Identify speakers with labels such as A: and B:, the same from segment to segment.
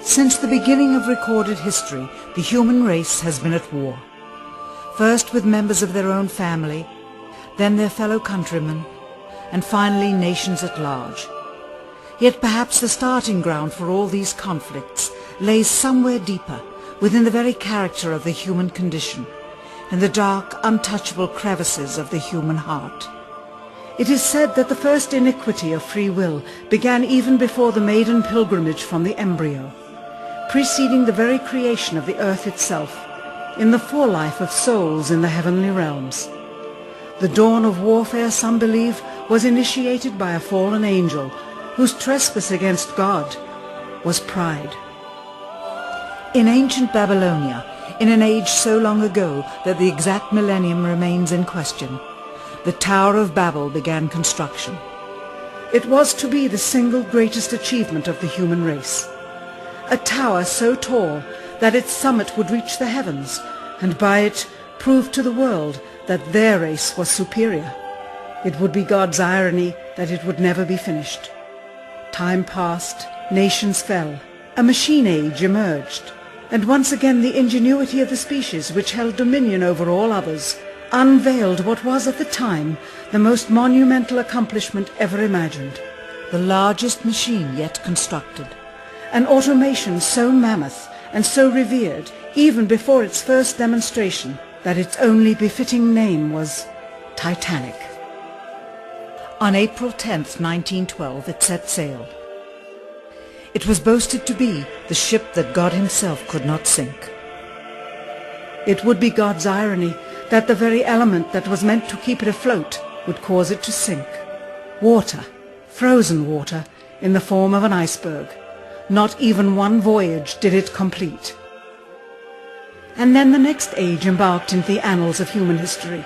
A: Since the beginning of recorded history, the human race has been at war. First with members of their own family, then their fellow countrymen, and finally nations at large. Yet perhaps the starting ground for all these conflicts lays somewhere deeper, within the very character of the human condition, in the dark, untouchable crevices of the human heart. It is said that the first iniquity of free will began even before the maiden pilgrimage from the embryo, preceding the very creation of the earth itself, in the forelife of souls in the heavenly realms. The dawn of warfare, some believe, was initiated by a fallen angel, whose trespass against God was pride. In ancient Babylonia, in an age so long ago that the exact millennium remains in question, the Tower of Babel began construction. It was to be the single greatest achievement of the human race. A tower so tall that its summit would reach the heavens, and by it prove to the world that their race was superior. It would be God's irony that it would never be finished. Time passed, nations fell, a machine age emerged, and once again the ingenuity of the species which held dominion over all others unveiled what was at the time the most monumental accomplishment ever imagined, the largest machine yet constructed, an automation so mammoth and so revered even before its first demonstration that its only befitting name was Titanic. On April 10th, 1912, it set sail. It was boasted to be the ship that God himself could not sink. It would be God's irony that the very element that was meant to keep it afloat would cause it to sink. Water, frozen water, in the form of an iceberg. Not even one voyage did it complete. And then the next age embarked into the annals of human history,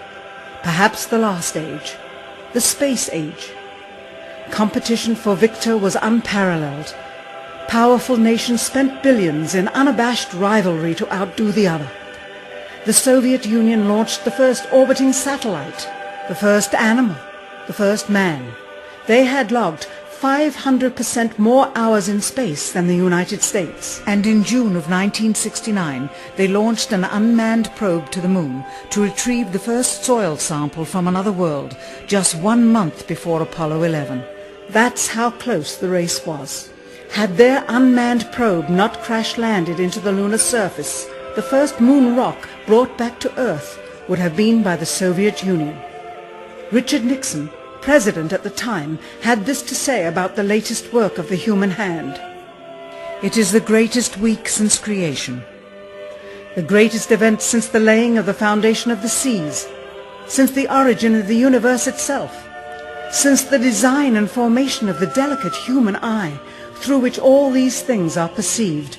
A: perhaps the last age, the space age. Competition for victor was unparalleled. Powerful nations spent billions in unabashed rivalry to outdo the other. The Soviet Union launched the first orbiting satellite, the first animal, the first man. They had logged 500% more hours in space than the United States. And in June of 1969, they launched an unmanned probe to the moon to retrieve the first soil sample from another world, just 1 month before Apollo 11. That's how close the race was. Had their unmanned probe not crash-landed into the lunar surface, the first moon rock brought back to Earth would have been by the Soviet Union. Richard Nixon, president at the time, had this to say about the latest work of the human hand. It is the greatest week since creation, the greatest event since the laying of the foundation of the seas, since the origin of the universe itself, since the design and formation of the delicate human eye through which all these things are perceived,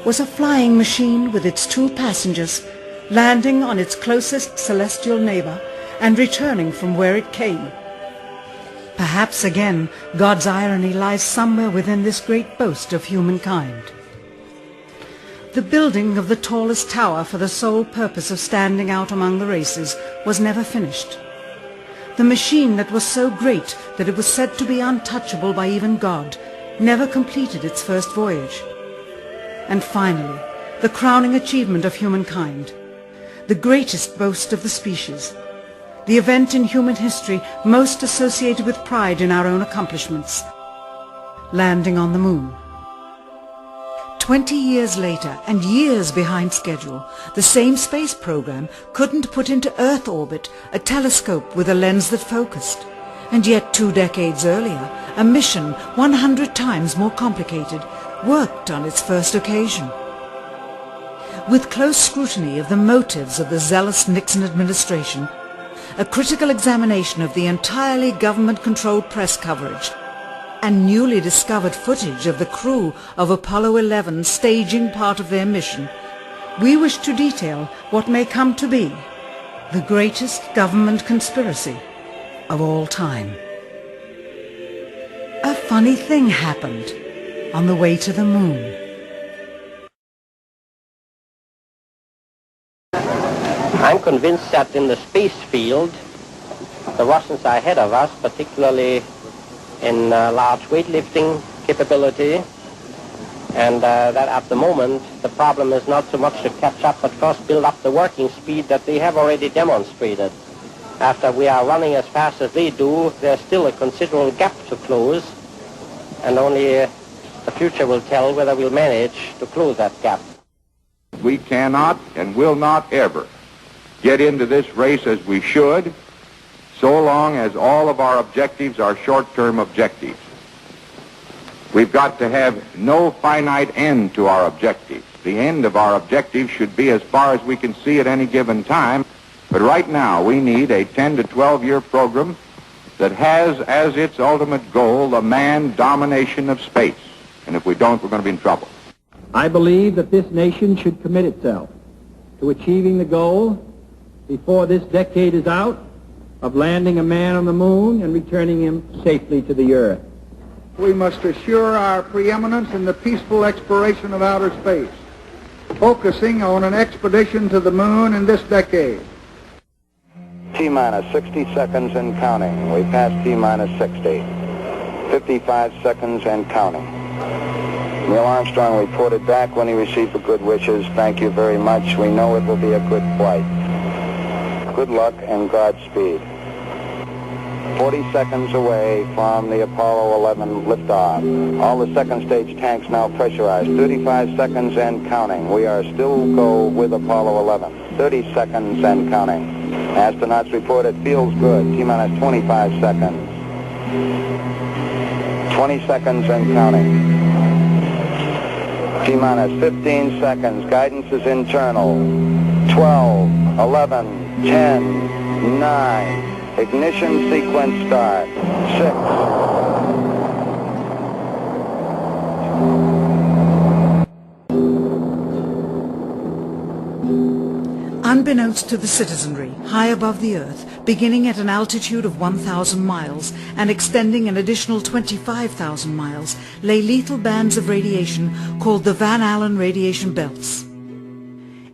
A: was a flying machine with its 2 passengers landing on its closest celestial neighbor and returning from where it came. Perhaps again God's irony lies somewhere within this great boast of humankind. The building of the tallest tower for the sole purpose of standing out among the races was never finished. The machine that was so great that it was said to be untouchable by even God never completed its first voyage. And finally, the crowning achievement of humankind, the greatest boast of the species, the event in human history most associated with pride in our own accomplishments, landing on the moon. 20 years later, and years behind schedule, the same space program couldn't put into Earth orbit a telescope with a lens that focused. And yet 2 decades earlier, a mission 100 times more complicated worked on its first occasion. With close scrutiny of the motives of the zealous Nixon administration, a critical examination of the entirely government-controlled press coverage, and newly discovered footage of the crew of Apollo 11 staging part of their mission, we wish to detail what may come to be the greatest government conspiracy of all time. A funny thing happened on the way to the moon.
B: I'm convinced that in the space field, the Russians are ahead of us, particularly in large weightlifting capability, And that at the moment, the problem is not so much to catch up, but first build up the working speed that they have already demonstrated. After we are running as fast as they do, there's still a considerable gap to close, and only the future will tell whether we'll manage to close that gap.
C: We cannot and will not ever get into this race as we should, so long as all of our objectives are short-term objectives. We've got to have no finite end to our objectives. The end of our objectives should be as far as we can see at any given time. But right now, we need a 10 to 12-year program that has as its ultimate goal the manned domination of space. And if we don't, we're going to be in trouble.
D: I believe that this nation should commit itself to achieving the goal before this decade is out of landing a man on the moon and returning him safely to the earth.
E: We must assure our preeminence in the peaceful exploration of outer space, focusing on an expedition to the moon in this decade.
F: T-minus 60 seconds and counting. We passed T-minus 60. 55 seconds and counting. Neil Armstrong reported back when he received the good wishes. Thank you very much. We know it will be a good flight. Good luck and Godspeed. 40 seconds away from the Apollo 11 liftoff. All the second stage tanks now pressurized. 35 seconds and counting. We are still go with Apollo 11. 30 seconds and counting. Astronauts report it feels good. T-minus 25 seconds. 20 seconds and counting. T-minus 15 seconds. Guidance is internal. 12, 11, 10, 9. Ignition sequence start. 6.
A: Unbeknownst to the citizenry, high above the Earth, beginning at an altitude of 1,000 miles and extending an additional 25,000 miles, lay lethal bands of radiation called the Van Allen radiation belts.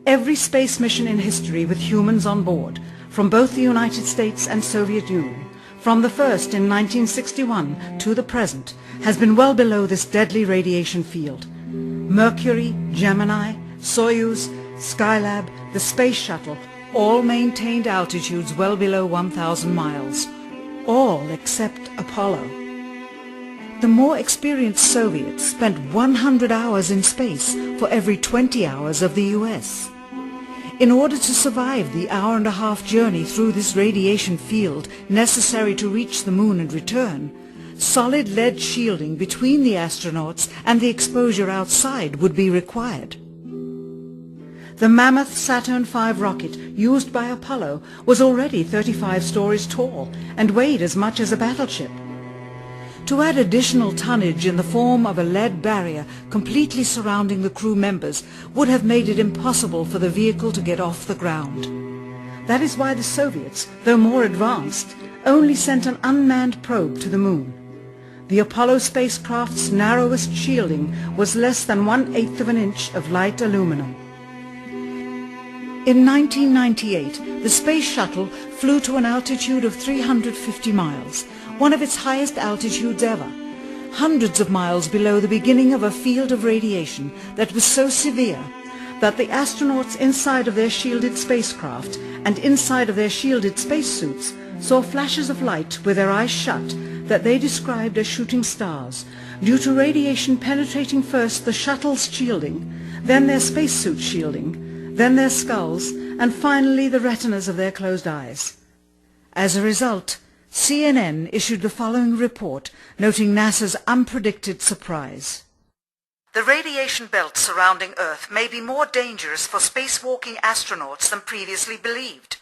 A: Every space mission in history with humans on board, from both the United States and Soviet Union, from the first in 1961 to the present, has been well below this deadly radiation field. Mercury, Gemini, Soyuz, Skylab, the Space Shuttle, all maintained altitudes well below 1,000 miles. All except Apollo. The more experienced Soviets spent 100 hours in space for every 20 hours of the US. In order to survive the hour-and-a-half journey through this radiation field necessary to reach the moon and return, solid lead shielding between the astronauts and the exposure outside would be required. The mammoth Saturn V rocket used by Apollo was already 35 stories tall and weighed as much as a battleship. To add additional tonnage in the form of a lead barrier completely surrounding the crew members would have made it impossible for the vehicle to get off the ground. That is why the Soviets, though more advanced, only sent an unmanned probe to the moon. The Apollo spacecraft's narrowest shielding was less than 1/8 of an inch of light aluminum. In 1998, the Space Shuttle flew to an altitude of 350 miles, one of its highest altitudes ever, hundreds of miles below the beginning of a field of radiation that was so severe that the astronauts inside of their shielded spacecraft and inside of their shielded spacesuits saw flashes of light with their eyes shut that they described as shooting stars, due to radiation penetrating first the shuttle's shielding, then their spacesuit shielding, then their skulls, and finally the retinas of their closed eyes. As a result, CNN issued the following report noting NASA's unpredicted surprise. The radiation belt surrounding Earth may be more dangerous for spacewalking astronauts than previously believed.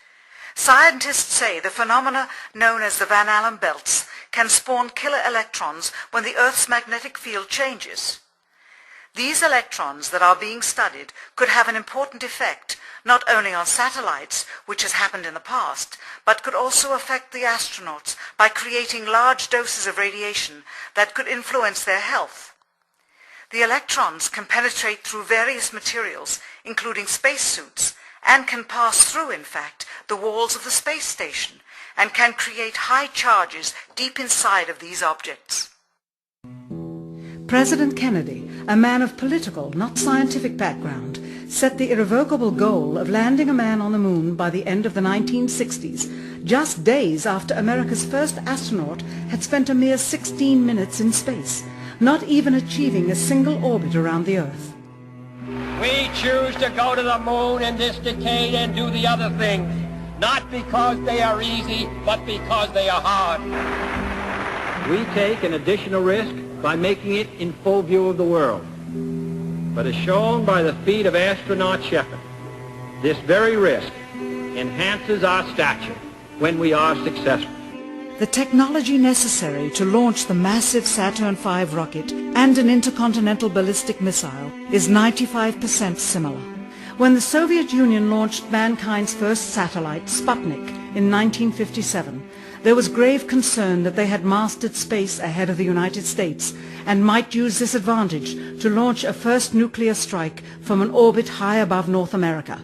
A: Scientists say the phenomena known as the Van Allen belts can spawn killer electrons when the Earth's magnetic field changes. These electrons that are being studied could have an important effect not only on satellites, which has happened in the past, but could also affect the astronauts by creating large doses of radiation that could influence their health. The electrons can penetrate through various materials, including spacesuits, and can pass through, in fact, the walls of the space station, and can create high charges deep inside of these objects. President Kennedy, a man of political, not scientific background, set the irrevocable goal of landing a man on the moon by the end of the 1960s, just days after America's first astronaut had spent a mere 16 minutes in space, not even achieving a single orbit around the Earth.
G: We choose to go to the moon in this decade and do the other things, not because they are easy, but because they are hard.
D: We take an additional risk by making it in full view of the world. But as shown by the feat of astronaut Shepard, this very risk enhances our stature when we are successful.
A: The technology necessary to launch the massive Saturn V rocket and an intercontinental ballistic missile is 95% similar. When the Soviet Union launched mankind's first satellite, Sputnik, in 1957, there was grave concern that they had mastered space ahead of the United States and might use this advantage to launch a first nuclear strike from an orbit high above North America.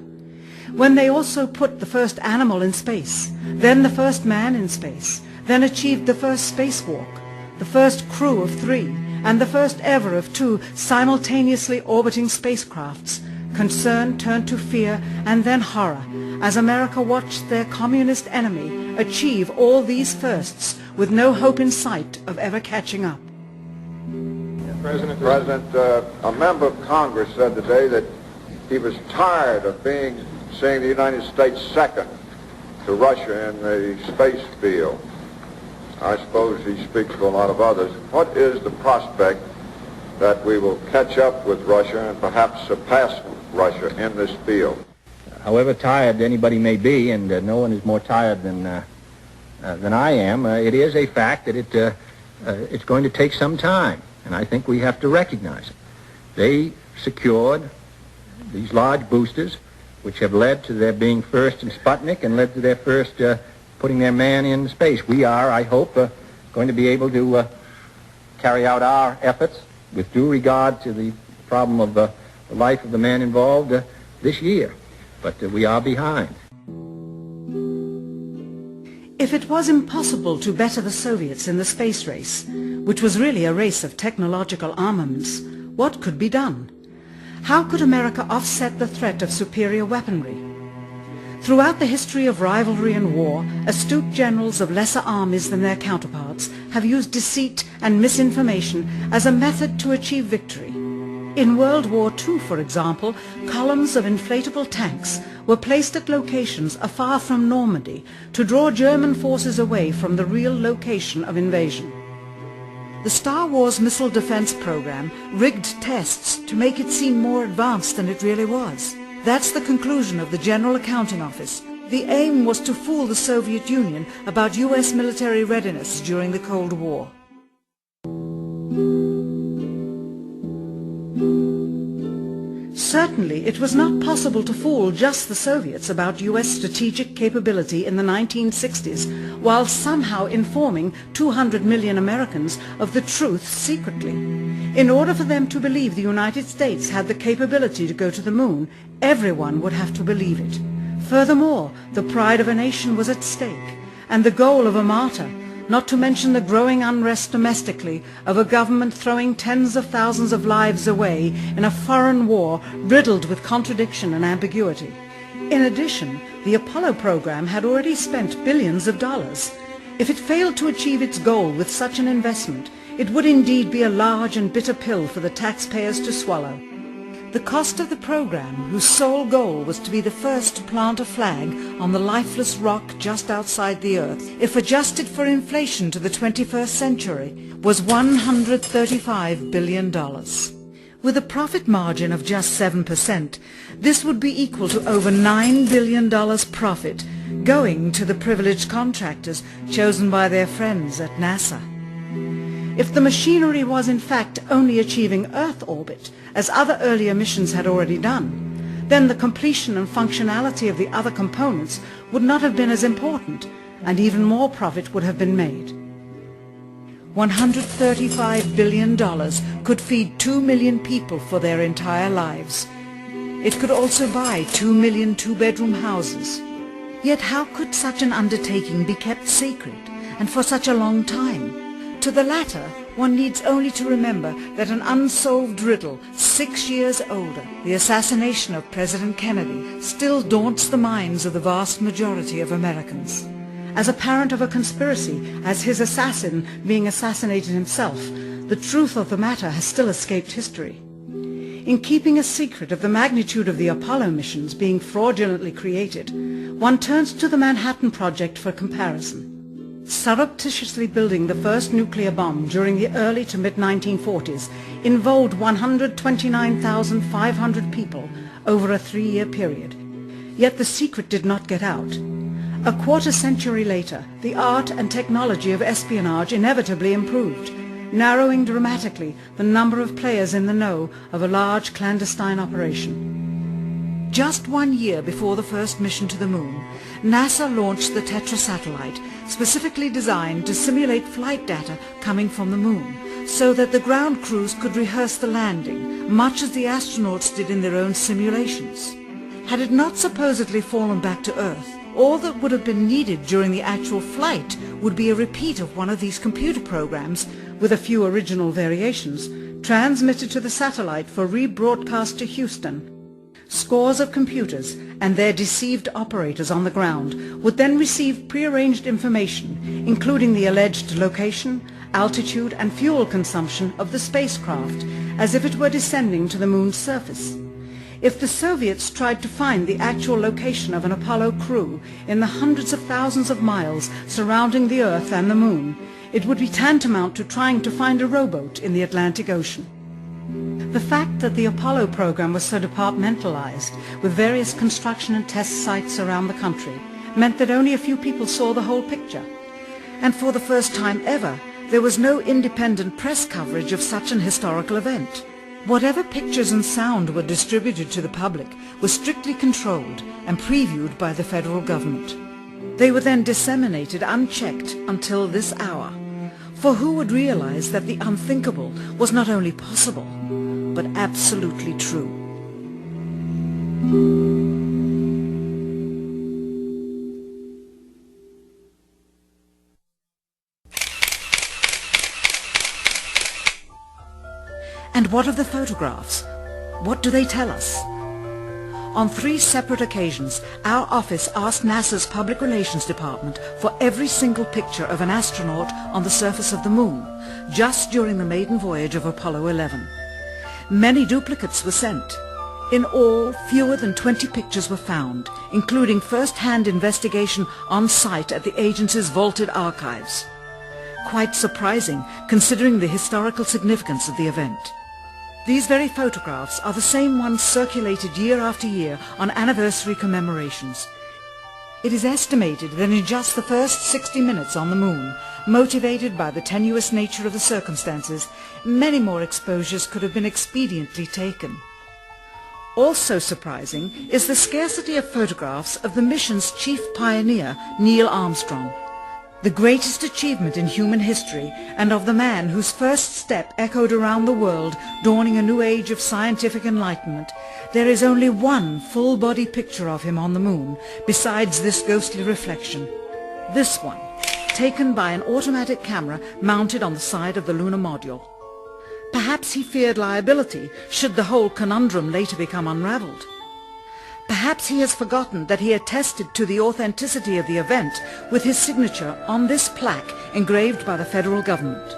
A: When they also put the first animal in space, then the first man in space, then achieved the first spacewalk, the first crew of 3, and the first ever of 2 simultaneously orbiting spacecrafts, concern turned to fear and then horror as America watched their communist enemy achieve all these firsts with no hope in sight of ever catching up.
C: President, a member of Congress said today that he was tired of seeing the United States second to Russia in the space field. I suppose he speaks for a lot of others. What is the prospect that we will catch up with Russia and perhaps surpass Russia in this field?
D: However tired anybody may be, and no one is more tired than I am, it is a fact that it's going to take some time, and I think we have to recognize it. They secured these large boosters, which have led to their being first in Sputnik and led to their first putting their man in space. We are, I hope, going to be able to carry out our efforts with due regard to the problem of the life of the man involved this year. But we are behind.
A: If it was impossible to better the Soviets in the space race, which was really a race of technological armaments, what could be done? How could America offset the threat of superior weaponry? Throughout the history of rivalry and war, astute generals of lesser armies than their counterparts have used deceit and misinformation as a method to achieve victory. In World War II, for example, columns of inflatable tanks were placed at locations afar from Normandy to draw German forces away from the real location of invasion. The Star Wars missile defense program rigged tests to make it seem more advanced than it really was. That's the conclusion of the General Accounting Office. The aim was to fool the Soviet Union about US military readiness during the Cold War. Certainly, it was not possible to fool just the Soviets about US strategic capability in the 1960s, while somehow informing 200 million Americans of the truth secretly. In order for them to believe the United States had the capability to go to the moon, everyone would have to believe it. Furthermore, the pride of a nation was at stake, and the goal of a martyr, not to mention the growing unrest domestically of a government throwing tens of thousands of lives away in a foreign war riddled with contradiction and ambiguity. In addition, the Apollo program had already spent billions of dollars. If it failed to achieve its goal with such an investment, it would indeed be a large and bitter pill for the taxpayers to swallow. The cost of the program, whose sole goal was to be the first to plant a flag on the lifeless rock just outside the Earth, if adjusted for inflation to the 21st century, was $135 billion. With a profit margin of just 7%, this would be equal to over $9 billion profit going to the privileged contractors chosen by their friends at NASA. If the machinery was in fact only achieving Earth orbit, as other earlier missions had already done, then the completion and functionality of the other components would not have been as important, and even more profit would have been made. $135 billion could feed 2 million people for their entire lives. It could also buy 2 million two-bedroom houses. Yet how could such an undertaking be kept secret, and for such a long time? To the latter, One needs only to remember that an unsolved riddle 6 years older, the assassination of President Kennedy, still daunts the minds of the vast majority of Americans. As a parent of a conspiracy, as his assassin being assassinated himself, the truth of the matter has still escaped history. In keeping a secret of the magnitude of the Apollo missions being fraudulently created, one turns to the Manhattan Project for comparison. Surreptitiously building the first nuclear bomb during the early to mid-1940s involved 129,500 people over a 3-year period. Yet the secret did not get out. A quarter century later, the art and technology of espionage inevitably improved, narrowing dramatically the number of players in the know of a large clandestine operation. Just 1 year before the first mission to the moon, NASA launched the Tetra satellite, specifically designed to simulate flight data coming from the moon, so that the ground crews could rehearse the landing, much as the astronauts did in their own simulations. Had it not supposedly fallen back to Earth, all that would have been needed during the actual flight would be a repeat of one of these computer programs, with a few original variations, transmitted to the satellite for rebroadcast to Houston. Scores of computers and their deceived operators on the ground would then receive prearranged information, including the alleged location, altitude and fuel consumption of the spacecraft, as if it were descending to the moon's surface. If the Soviets tried to find the actual location of an Apollo crew in the hundreds of thousands of miles surrounding the Earth and the moon, it would be tantamount to trying to find a rowboat in the Atlantic Ocean. The fact that the Apollo program was so departmentalized, with various construction and test sites around the country, meant that only a few people saw the whole picture. And for the first time ever, there was no independent press coverage of such an historical event. Whatever pictures and sound were distributed to the public were strictly controlled and previewed by the federal government. They were then disseminated unchecked until this hour. For who would realize that the unthinkable was not only possible, but absolutely true? And what of the photographs? What do they tell us? On 3 separate occasions, our office asked NASA's Public Relations Department for every single picture of an astronaut on the surface of the moon, just during the maiden voyage of Apollo 11. Many duplicates were sent. In all, fewer than 20 pictures were found, including first-hand investigation on site at the agency's vaulted archives. Quite surprising, considering the historical significance of the event. These very photographs are the same ones circulated year after year on anniversary commemorations. It is estimated that in just the first 60 minutes on the moon, motivated by the tenuous nature of the circumstances, many more exposures could have been expediently taken. Also surprising is the scarcity of photographs of the mission's chief pioneer, Neil Armstrong. The greatest achievement in human history, and of the man whose first step echoed around the world, dawning a new age of scientific enlightenment, there is only one full-body picture of him on the moon, besides this ghostly reflection. This one, taken by an automatic camera mounted on the side of the lunar module. Perhaps he feared liability should the whole conundrum later become unraveled. Perhaps he has forgotten that he attested to the authenticity of the event with his signature on this plaque engraved by the federal government.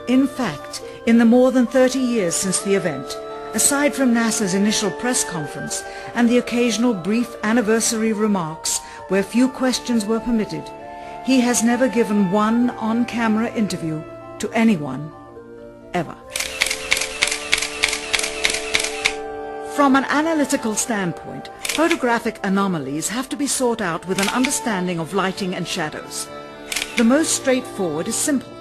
A: In fact, in the more than 30 years since the event, aside from NASA's initial press conference and the occasional brief anniversary remarks where few questions were permitted, he has never given one on-camera interview to anyone, ever. From an analytical standpoint, photographic anomalies have to be sought out with an understanding of lighting and shadows. The most straightforward is simple.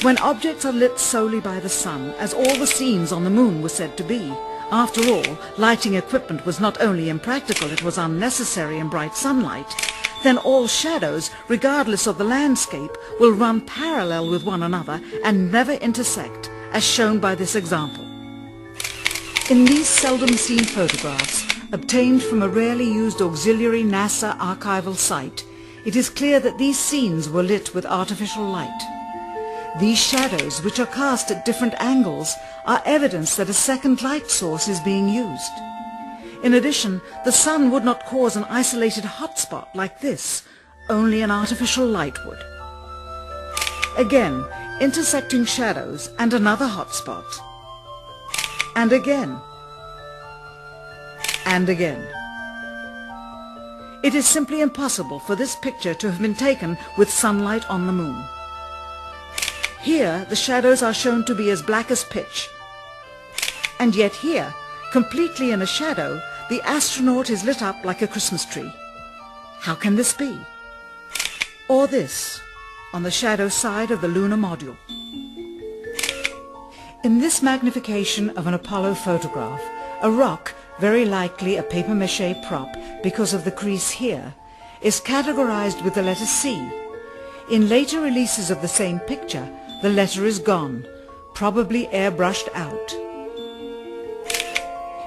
A: When objects are lit solely by the sun, as all the scenes on the moon were said to be, after all, lighting equipment was not only impractical, it was unnecessary in bright sunlight, then all shadows, regardless of the landscape, will run parallel with one another and never intersect, as shown by this example. In these seldom-seen photographs, obtained from a rarely used auxiliary NASA archival site, it is clear that these scenes were lit with artificial light. These shadows, which are cast at different angles, are evidence that a second light source is being used. In addition, the sun would not cause an isolated hotspot like this, only an artificial light would. Again, intersecting shadows and another hotspot. And again. And again. It is simply impossible for this picture to have been taken with sunlight on the moon. Here, the shadows are shown to be as black as pitch. And yet here, completely in a shadow, the astronaut is lit up like a Christmas tree. How can this be? Or this, on the shadow side of the lunar module. In this magnification of an Apollo photograph, a rock, very likely a papier-mâché prop because of the crease here, is categorized with the letter C. In later releases of the same picture, the letter is gone, probably airbrushed out.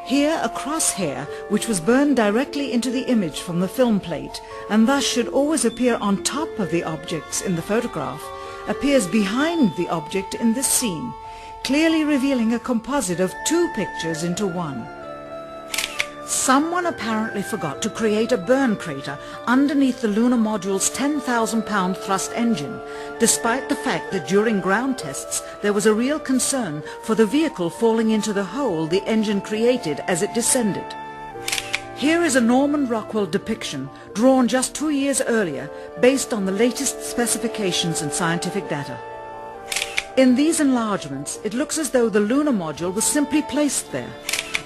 A: Here a crosshair, which was burned directly into the image from the film plate and thus should always appear on top of the objects in the photograph, appears behind the object in this scene, clearly revealing a composite of two pictures into one. Someone apparently forgot to create a burn crater underneath the lunar module's 10,000-pound thrust engine, despite the fact that during ground tests there was a real concern for the vehicle falling into the hole the engine created as it descended. Here is a Norman Rockwell depiction drawn just 2 years earlier based on the latest specifications and scientific data. In these enlargements, it looks as though the lunar module was simply placed there.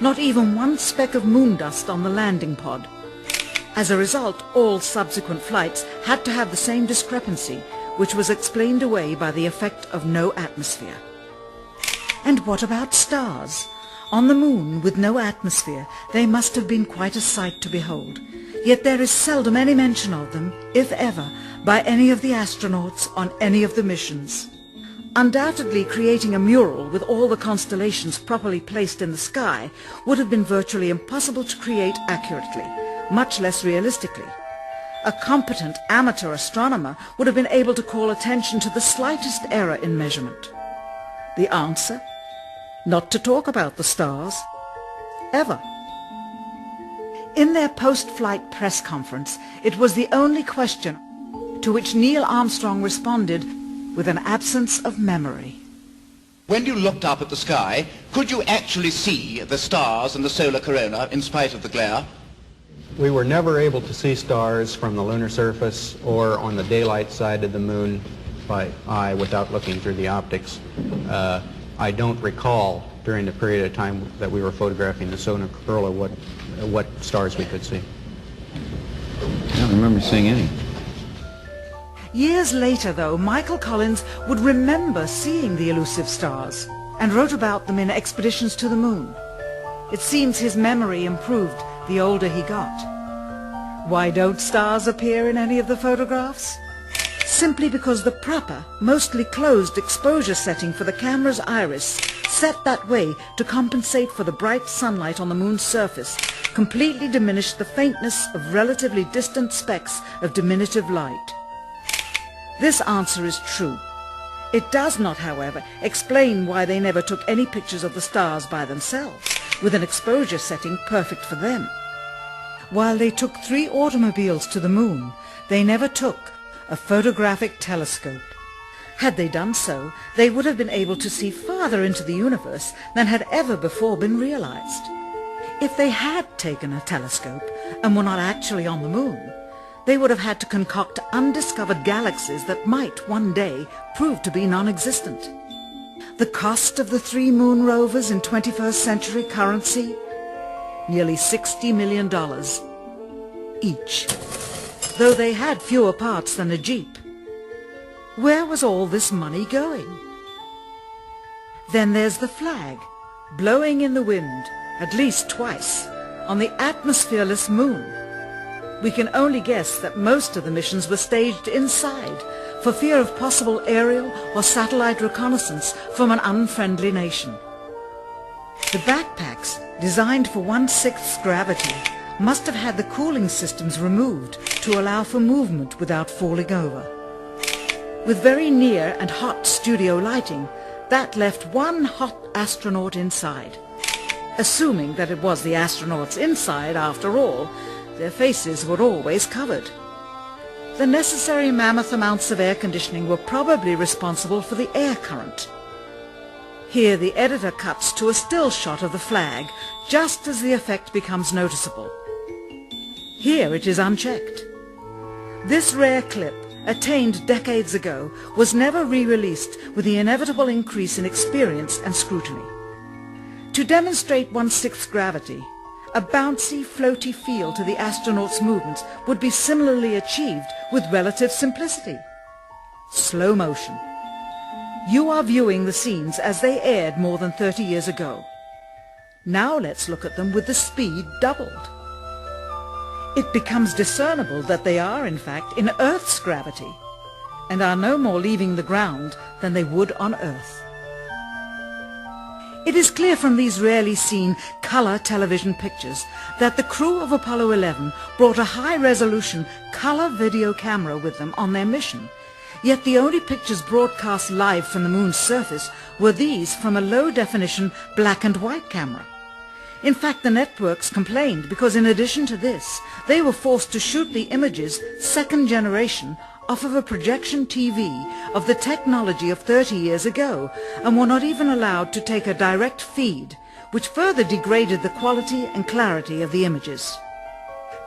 A: Not even one speck of moon dust on the landing pod. As a result, all subsequent flights had to have the same discrepancy, which was explained away by the effect of no atmosphere. And what about stars? On the moon, with no atmosphere, they must have been quite a sight to behold. Yet there is seldom any mention of them, if ever, by any of the astronauts on any of the missions. Undoubtedly, creating a mural with all the constellations properly placed in the sky would have been virtually impossible to create accurately, much less realistically. A competent amateur astronomer would have been able to call attention to the slightest error in measurement. The answer? Not to talk about the stars. Ever. In their post-flight press conference, it was the only question to which Neil Armstrong responded with an absence of memory.
H: When you looked up at the sky, could you actually see the stars and the solar corona in spite of the glare?
I: We were never able to see stars from the lunar surface or on the daylight side of the moon by eye without looking through the optics. I don't recall during the period of time that we were photographing the solar corona what stars we could see.
J: I don't remember seeing any.
A: Years later, though, Michael Collins would remember seeing the elusive stars and wrote about them in Expeditions to the Moon. It seems his memory improved the older he got. Why don't stars appear in any of the photographs? Simply because the proper, mostly closed exposure setting for the camera's iris, set that way to compensate for the bright sunlight on the moon's surface, completely diminished the faintness of relatively distant specks of diminutive light. This answer is true. It does not, however, explain why they never took any pictures of the stars by themselves, with an exposure setting perfect for them. While they took 3 automobiles to the moon, they never took a photographic telescope. Had they done so, they would have been able to see farther into the universe than had ever before been realized. If they had taken a telescope and were not actually on the moon, they would have had to concoct undiscovered galaxies that might one day prove to be non-existent. The cost of the 3 moon rovers in 21st century currency? Nearly $60 million each, though they had fewer parts than a Jeep. Where was all this money going? Then there's the flag, blowing in the wind, at least twice, on the atmosphereless moon. We can only guess that most of the missions were staged inside for fear of possible aerial or satellite reconnaissance from an unfriendly nation. The backpacks, designed for 1/6 gravity, must have had the cooling systems removed to allow for movement without falling over. with very near and hot studio lighting that left one hot astronaut inside. Assuming that it was the astronauts inside after all, their faces were always covered. The necessary mammoth amounts of air conditioning were probably responsible for the air current. Here the editor cuts to a still shot of the flag just as the effect becomes noticeable. Here it is unchecked. This rare clip, attained decades ago, was never re-released with the inevitable increase in experience and scrutiny. To demonstrate 1/6 gravity, a bouncy, floaty feel to the astronauts' movements would be similarly achieved with relative simplicity. Slow motion. You are viewing the scenes as they aired more than 30 years ago. Now let's look at them with the speed doubled. It becomes discernible that they are, in fact, in Earth's gravity, and are no more leaving the ground than they would on Earth. It is clear from these rarely seen color television pictures that the crew of Apollo 11 brought a high-resolution color video camera with them on their mission, yet the only pictures broadcast live from the moon's surface were these from a low-definition black and white camera. In fact, the networks complained because in addition to this, they were forced to shoot the images, second generation, off of a projection TV of the technology of 30 years ago, and were not even allowed to take a direct feed, which further degraded the quality and clarity of the images.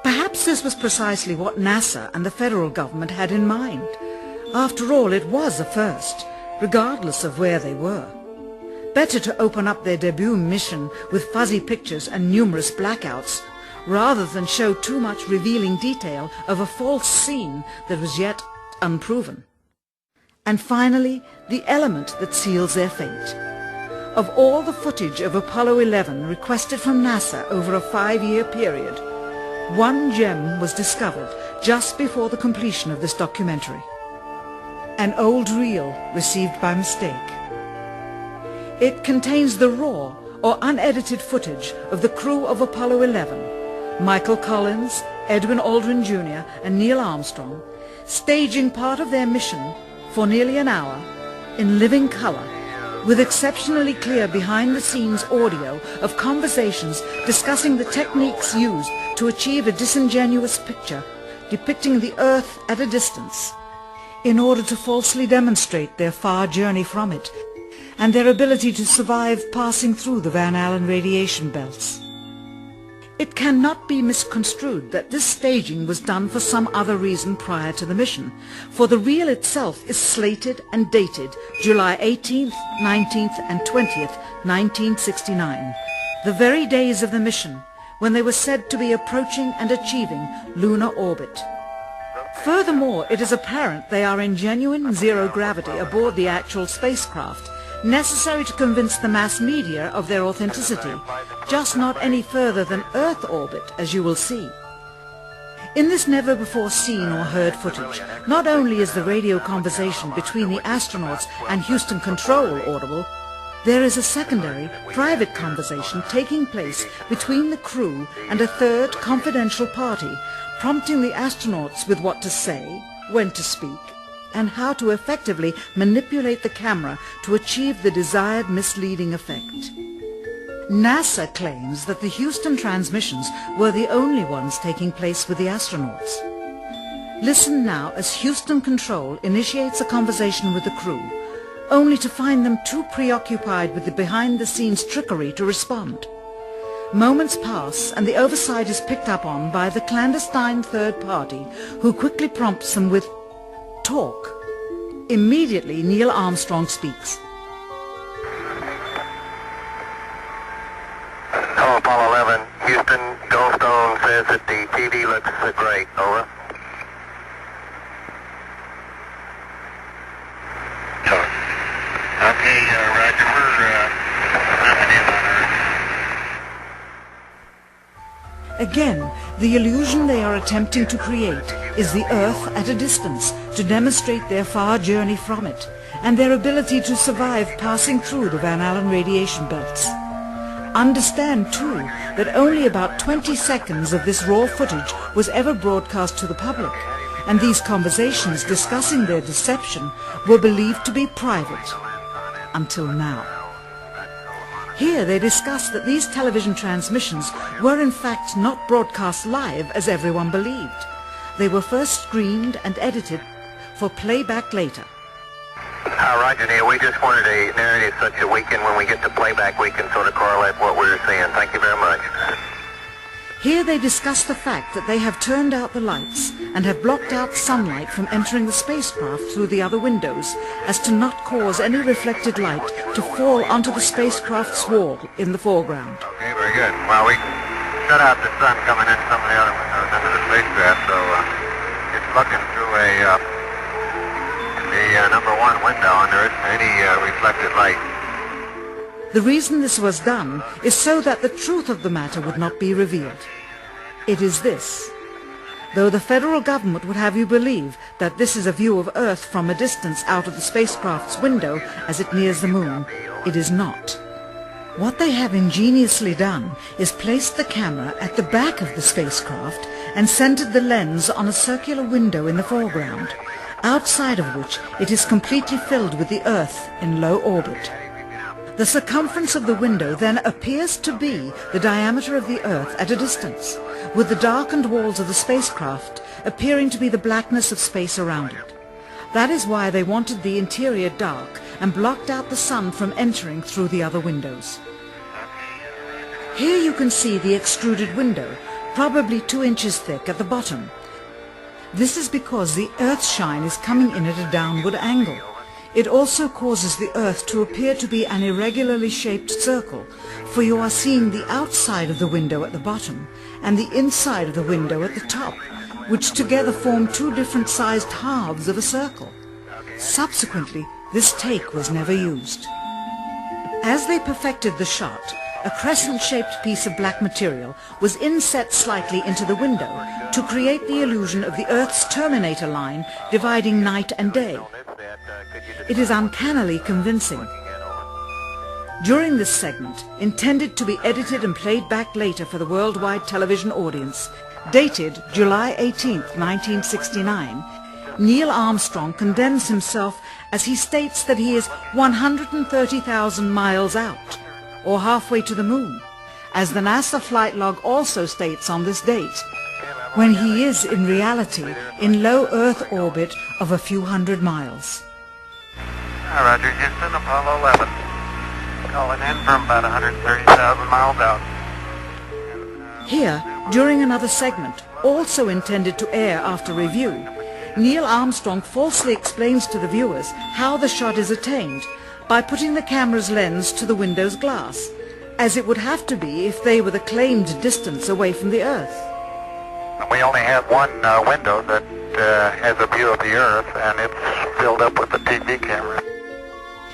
A: Perhaps this was precisely what NASA and the federal government had in mind. After all, it was a first, regardless of where they were. Better to open up their debut mission with fuzzy pictures and numerous blackouts, rather than show too much revealing detail of a false scene that was yet unproven. And finally, the element that seals their fate. Of all the footage of Apollo 11 requested from NASA over a 5-year period, one gem was discovered just before the completion of this documentary. An old reel received by mistake. It contains the raw or unedited footage of the crew of Apollo 11, Michael Collins, Edwin Aldrin Jr. and Neil Armstrong, staging part of their mission for nearly an hour in living color, with exceptionally clear behind-the-scenes audio of conversations discussing the techniques used to achieve a disingenuous picture depicting the Earth at a distance, in order to falsely demonstrate their far journey from it and their ability to survive passing through the Van Allen radiation belts. It cannot be misconstrued that this staging was done for some other reason prior to the mission, for the reel itself is slated and dated July 18th, 19th and 20th, 1969, the very days of the mission when they were said to be approaching and achieving lunar orbit. Furthermore, it is apparent they are in genuine zero gravity aboard the actual spacecraft, necessary to convince the mass media of their authenticity, just not any further than Earth orbit, as you will see. In this never-before-seen or heard footage, not only is the radio conversation between the astronauts and Houston Control audible, there is a secondary, private conversation taking place between the crew and a third confidential party, prompting the astronauts with what to say, when to speak, and how to effectively manipulate the camera to achieve the desired misleading effect. NASA claims that the Houston transmissions were the only ones taking place with the astronauts. Listen now as Houston Control initiates a conversation with the crew, only to find them too preoccupied with the behind-the-scenes trickery to respond. Moments pass and the oversight is picked up on by the clandestine third party, who quickly prompts them with talk. Immediately, Neil Armstrong speaks.
F: Hello, Apollo 11. Houston, Goldstone says that the TV looks great. Over. Okay, Roger. We're wrapping in on Earth.
A: Again, the illusion they are attempting to create is the Earth at a distance, to demonstrate their far journey from it, and their ability to survive passing through the Van Allen radiation belts. Understand, too, that only about 20 seconds of this raw footage was ever broadcast to the public, and these conversations discussing their deception were believed to be private, until now. Here they discuss that these television transmissions were in fact not broadcast live as everyone believed. They were first screened and edited for playback later.
F: Roger, Neil. We just wanted a narrative such that we can, when we get to playback, we can sort of correlate what we're seeing. Thank you very much.
A: Here they discuss the fact that they have turned out the lights and have blocked out sunlight from entering the spacecraft through the other windows, as to not cause any reflected light to fall onto the spacecraft's wall in the foreground.
F: Okay, very good. Well, we shut out the sun coming in some of the other windows into the spacecraft, so it's looking through the number one window, and there isn't any reflected light.
A: The reason this was done is so that the truth of the matter would not be revealed. It is this. Though the federal government would have you believe that this is a view of Earth from a distance out of the spacecraft's window as it nears the moon, it is not. What they have ingeniously done is placed the camera at the back of the spacecraft and centered the lens on a circular window in the foreground, outside of which it is completely filled with the Earth in low orbit. The circumference of the window then appears to be the diameter of the Earth at a distance, with the darkened walls of the spacecraft appearing to be the blackness of space around it. That is why they wanted the interior dark and blocked out the sun from entering through the other windows. Here you can see the extruded window, probably 2 inches thick at the bottom. This is because the Earth's shine is coming in at a downward angle. It also causes the Earth to appear to be an irregularly shaped circle, for you are seeing the outside of the window at the bottom and the inside of the window at the top, which together form 2 different sized halves of a circle. Subsequently, this take was never used. As they perfected the shot, a crescent-shaped piece of black material was inset slightly into the window to create the illusion of the Earth's terminator line dividing night and day. It is uncannily convincing. During this segment, intended to be edited and played back later for the worldwide television audience, dated July 18, 1969, Neil Armstrong condemns himself as he states that he is 130,000 miles out, or halfway to the moon, as the NASA flight log also states on this date, when he is in reality in low Earth orbit of a few hundred miles.
F: Roger, Houston, Apollo 11. Calling in from about 130,000 miles out.
A: Here, during another segment, also intended to air after review, Neil Armstrong falsely explains to the viewers how the shot is attained by putting the camera's lens to the window's glass, as it would have to be if they were the claimed distance away from the Earth.
F: We only have one window that has a view of the Earth, and it's filled up with the TV camera.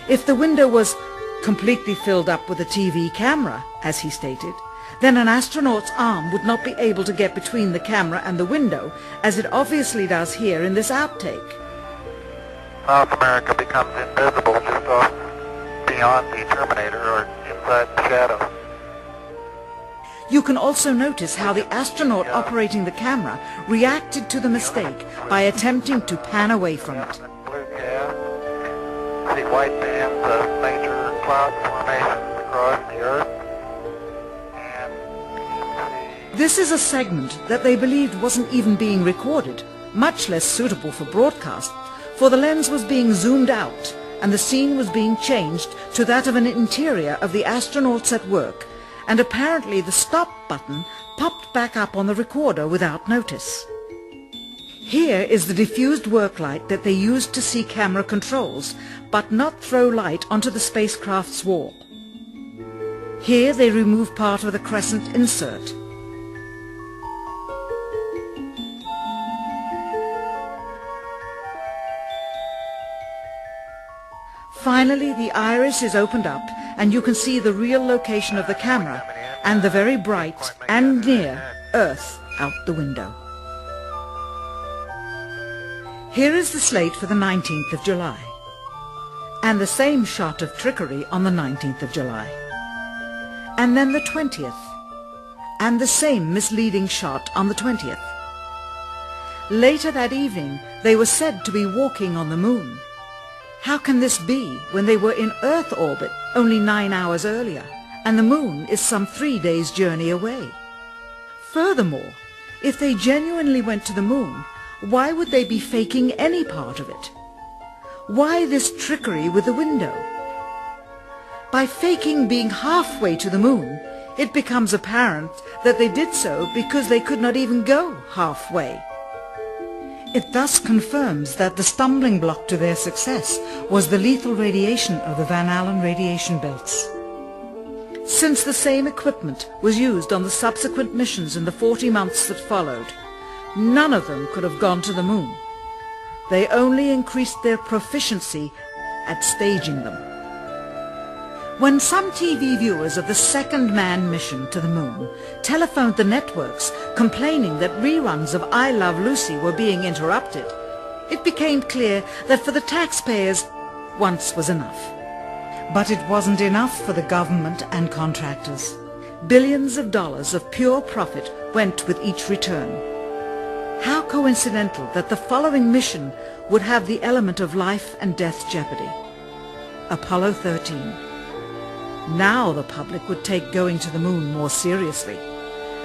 A: If the window was completely filled up with a TV camera, as he stated, then an astronaut's arm would not be able to get between the camera and the window, as it obviously does here in this outtake.
F: South America becomes invisible just off beyond the Terminator or inside the shadow.
A: You can also notice how the astronaut operating the camera reacted to the mistake by attempting to pan away from it.
F: Blue gas. See white bands of major cloud formations across the Earth.
A: This is a segment that they believed wasn't even being recorded, much less suitable for broadcast, for the lens was being zoomed out and the scene was being changed to that of an interior of the astronauts at work, and apparently the stop button popped back up on the recorder without notice. Here is the diffused work light that they used to see camera controls, but not throw light onto the spacecraft's wall. Here they remove part of the crescent insert. Finally, the iris is opened up and you can see the real location of the camera and the very bright and near Earth out the window. Here is the slate for the 19th of July, and the same shot of trickery on the 19th of July, and then the 20th, and the same misleading shot on the 20th. Later that evening, they were said to be walking on the moon. How can this be when they were in Earth orbit only 9 hours earlier, and the moon is some 3 days' journey away? Furthermore, if they genuinely went to the moon, why would they be faking any part of it? Why this trickery with the window? By faking being halfway to the moon, it becomes apparent that they did so because they could not even go halfway. It thus confirms that the stumbling block to their success was the lethal radiation of the Van Allen radiation belts. Since the same equipment was used on the subsequent missions in the 40 months that followed, none of them could have gone to the moon. They only increased their proficiency at staging them. When some TV viewers of the second manned mission to the moon telephoned the networks complaining that reruns of I Love Lucy were being interrupted, it became clear that for the taxpayers, once was enough. But it wasn't enough for the government and contractors. Billions of dollars of pure profit went with each return. How coincidental that the following mission would have the element of life and death jeopardy. Apollo 13. Now the public would take going to the moon more seriously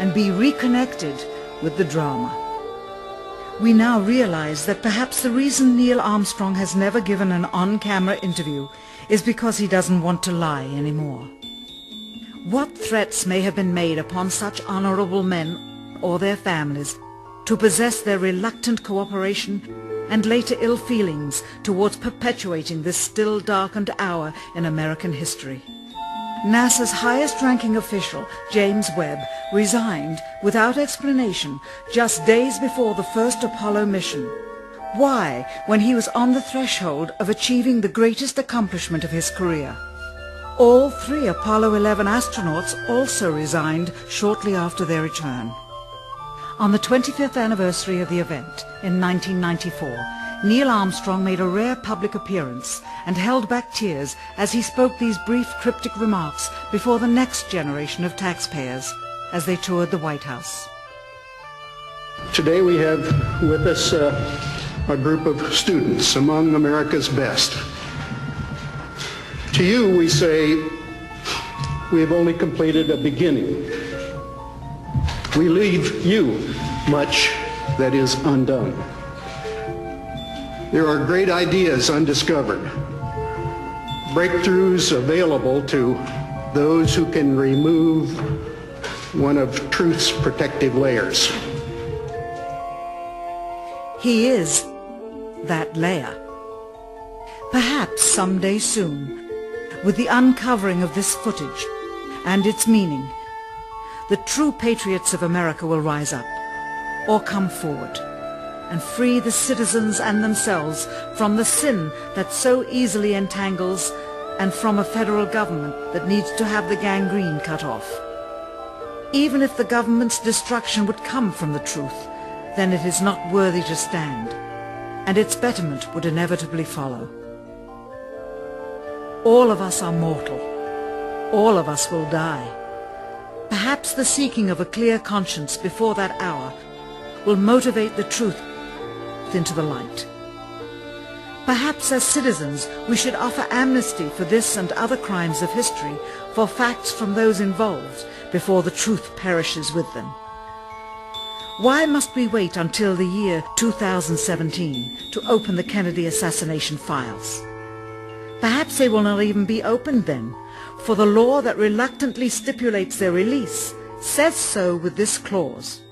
A: and be reconnected with the drama. We now realize that perhaps the reason Neil Armstrong has never given an on-camera interview is because he doesn't want to lie anymore. What threats may have been made upon such honorable men or their families to possess their reluctant cooperation and later ill feelings towards perpetuating this still darkened hour in American history. NASA's highest-ranking official, James Webb, resigned without explanation just days before the first Apollo mission. Why, when he was on the threshold of achieving the greatest accomplishment of his career? All 3 Apollo 11 astronauts also resigned shortly after their return. On the 25th anniversary of the event, in 1994, Neil Armstrong made a rare public appearance and held back tears as he spoke these brief cryptic remarks before the next generation of taxpayers as they toured the White House.
K: Today we have with us a group of students among America's best. To you we say, we have only completed a beginning. We leave you much that is undone. There are great ideas undiscovered, breakthroughs available to those who can remove one of truth's protective layers.
A: He is that layer. Perhaps someday soon, with the uncovering of this footage and its meaning, the true patriots of America will rise up or come forward and free the citizens and themselves from the sin that so easily entangles and from a federal government that needs to have the gangrene cut off. Even if the government's destruction would come from the truth, then it is not worthy to stand, and its betterment would inevitably follow. All of us are mortal. All of us will die. Perhaps the seeking of a clear conscience before that hour will motivate the truth into the light. Perhaps as citizens we should offer amnesty for this and other crimes of history, for facts from those involved, before the truth perishes with them. Why must we wait until the year 2017 to open the Kennedy assassination files? Perhaps they will not even be opened then, for the law that reluctantly stipulates their release says so with this clause,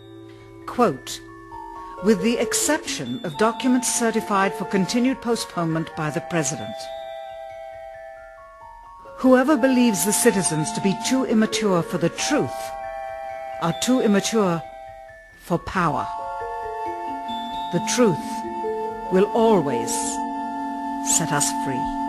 A: quote, with the exception of documents certified for continued postponement by the President. Whoever believes the citizens to be too immature for the truth are too immature for power. The truth will always set us free.